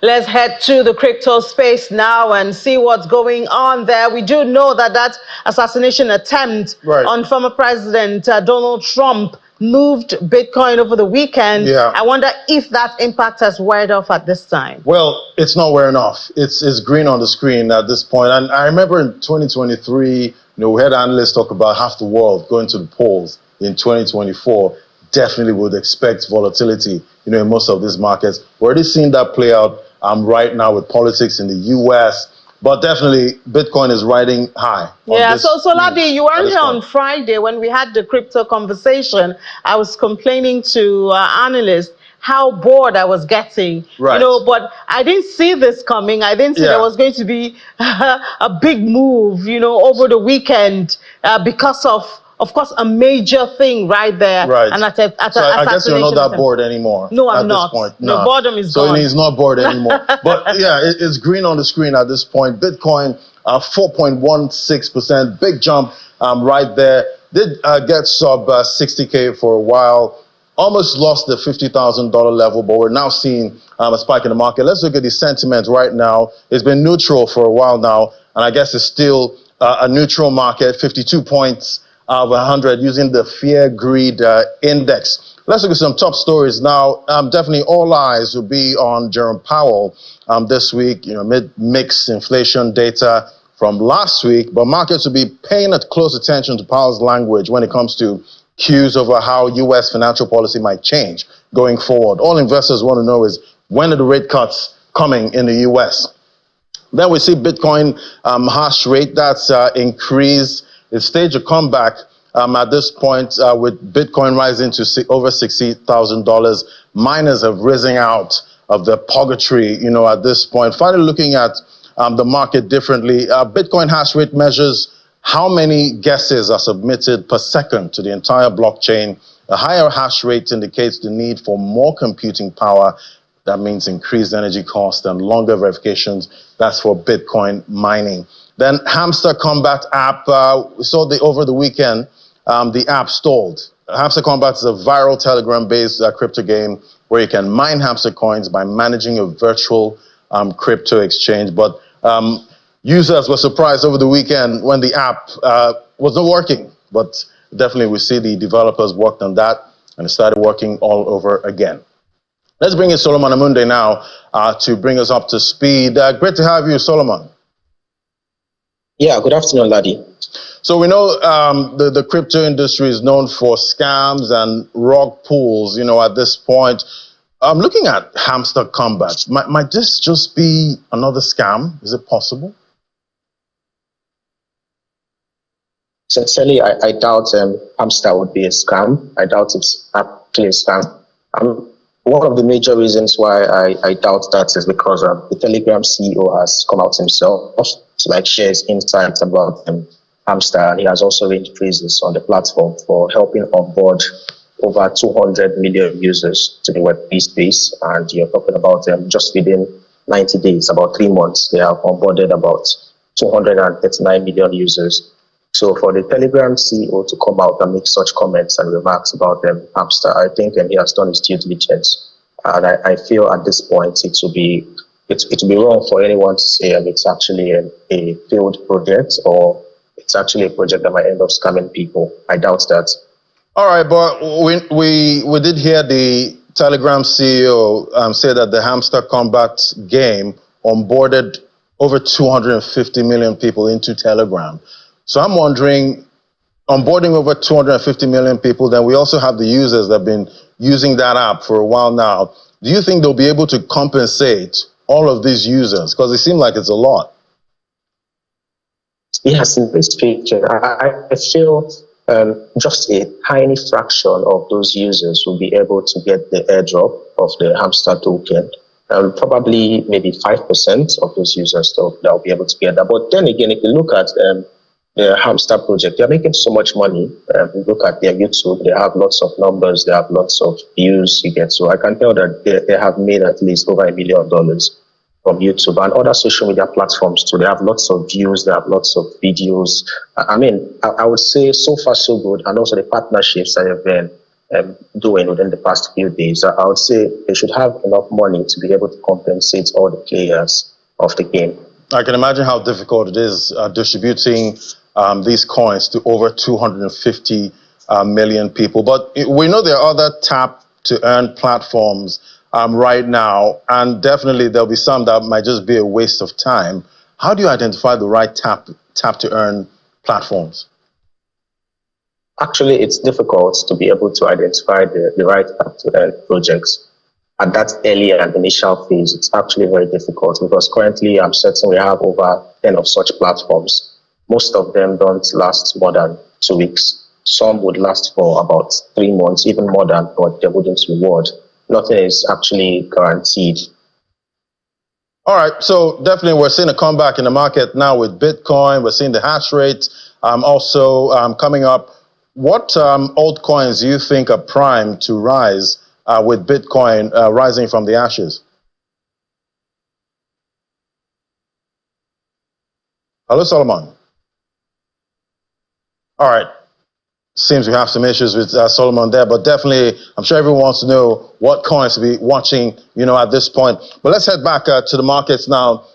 Let's head to the crypto space now and see what's going on there. We do know that that assassination attempt on former President Donald Trump moved Bitcoin over the weekend. I wonder if that impact has weared off at this time. Well, it's not wearing off. It's green on the screen at this point. And I remember in 2023, we had analysts talk about half the world going to the polls in 2024. Definitely would expect volatility, in most of these markets. We're already seeing that play out right now with politics in the U.S., but definitely Bitcoin is riding high. Yeah, so Ladi, you weren't here on Friday when we had the crypto conversation. I was complaining to analysts how bored I was getting, but I didn't see this coming. I didn't see there was going to be a big move, over the weekend because of course, a major thing right there. And I guess you're not that bored anymore. No, I'm not. This point. No, boredom is gone. So he's not bored anymore. But yeah, it's green on the screen at this point. Bitcoin, 4.16%, big jump right there. Did get sub 60K for a while. Almost lost the $50,000 level, but we're now seeing a spike in the market. Let's look at the sentiment right now. It's been neutral for a while now, and I guess it's still a neutral market, 52 points of 100 using the Fear Greed Index. Let's look at some top stories now. Definitely all eyes will be on Jerome Powell this week, mixed inflation data from last week, but markets will be paying close attention to Powell's language when it comes to cues over how U.S. financial policy might change going forward. All investors want to know is when are the rate cuts coming in the U.S.? Then we see Bitcoin hash rate that's increased. It staged a comeback at this point with Bitcoin rising to over $60,000. Miners have risen out of the purgatory, at this point. Finally, looking at the market differently, Bitcoin hash rate measures how many guesses are submitted per second to the entire blockchain. A higher hash rate indicates the need for more computing power. That means increased energy cost and longer verifications. That's for Bitcoin mining. Then Hamster Kombat app, we saw over the weekend, the app stalled. Hamster Kombat is a viral Telegram-based crypto game where you can mine hamster coins by managing a virtual crypto exchange. But users were surprised over the weekend when the app was not working. But definitely we see the developers worked on that and it started working all over again. Let's bring in Solomon Amunde now to bring us up to speed. Great to have you, Solomon. Yeah, good afternoon, Ladi. So we know the crypto industry is known for scams and rug pulls, at this point. I'm looking at Hamster Kombat. Might this just be another scam? Is it possible? Sincerely, I doubt Hamster would be a scam. I doubt it's actually a scam. One of the major reasons why I doubt that is because the Telegram CEO has come out himself to share his insights about Hamster, and he has also raised praises on the platform for helping onboard over 200 million users to the Web3 space. And you're talking about just within 90 days, about 3 months, they have onboarded about 239 million users. So for the Telegram CEO to come out and make such comments and remarks about Hamster, I think he has done his due diligence. And I feel at this point it would be wrong for anyone to say it's actually a failed project or it's actually a project that might end up scamming people. I doubt that. All right, but we did hear the Telegram CEO say that the Hamster Kombat game onboarded over 250 million people into Telegram. So I'm wondering, onboarding over 250 million people, then we also have the users that have been using that app for a while now. Do you think they'll be able to compensate all of these users? Because it seems like it's a lot. Yes, in this picture, I feel just a tiny fraction of those users will be able to get the airdrop of the Hamster token. Probably maybe 5% of those users they'll be able to get that. But then again, if you look at the Hamster project, they're making so much money. Look at their YouTube, they have lots of numbers, they have lots of views you get. So I can tell that they have made at least over $1 million from YouTube and other social media platforms too. They have lots of views, they have lots of videos. I mean, I would say so far so good. And also the partnerships that have been doing within the past few days, I would say they should have enough money to be able to compensate all the players of the game. I can imagine how difficult it is distributing these coins to over 250 million people. But we know there are other tap-to-earn platforms right now, and definitely there'll be some that might just be a waste of time. How do you identify the right tap-to-earn platforms? Actually, it's difficult to be able to identify the right tap-to-earn projects. At that early and initial phase, it's actually very difficult because currently I'm certain we have over 10 of such platforms. Most of them don't last more than 2 weeks. Some would last for about 3 months, even more than what they wouldn't reward. Nothing is actually guaranteed. All right, so definitely we're seeing a comeback in the market now with Bitcoin. We're seeing the hash rate also coming up. What altcoins do you think are primed to rise with Bitcoin rising from the ashes? Hello, Solomon. All right. Seems we have some issues with Solomon there, but definitely, I'm sure everyone wants to know what coins to be watching, at this point. But let's head back to the markets now.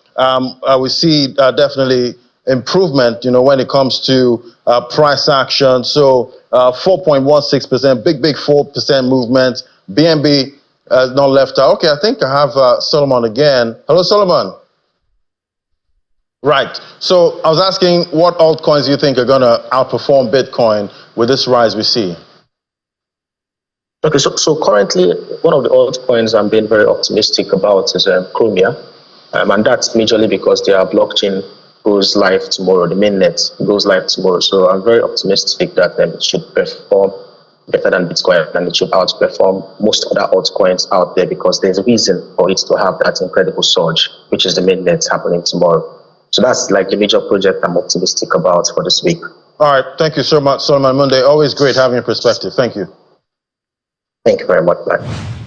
We see definitely improvement, when it comes to price action. So 4.16%, big 4% movement. BNB has not left out. Okay, I think I have Solomon again. Hello, Solomon. Right. So I was asking what altcoins do you think are going to outperform Bitcoin with this rise we see? Okay, so currently, one of the altcoins I'm being very optimistic about is Chromia. And that's majorly because their blockchain goes live tomorrow, the mainnet goes live tomorrow. So I'm very optimistic that it should perform better than Bitcoin and it should outperform most other altcoins out there because there's a reason for it to have that incredible surge, which is the mainnet happening tomorrow. So that's like the major project I'm optimistic about for this week. All right. Thank you so much, Solomon Monday. Always great having your perspective. Thank you. Thank you very much, man.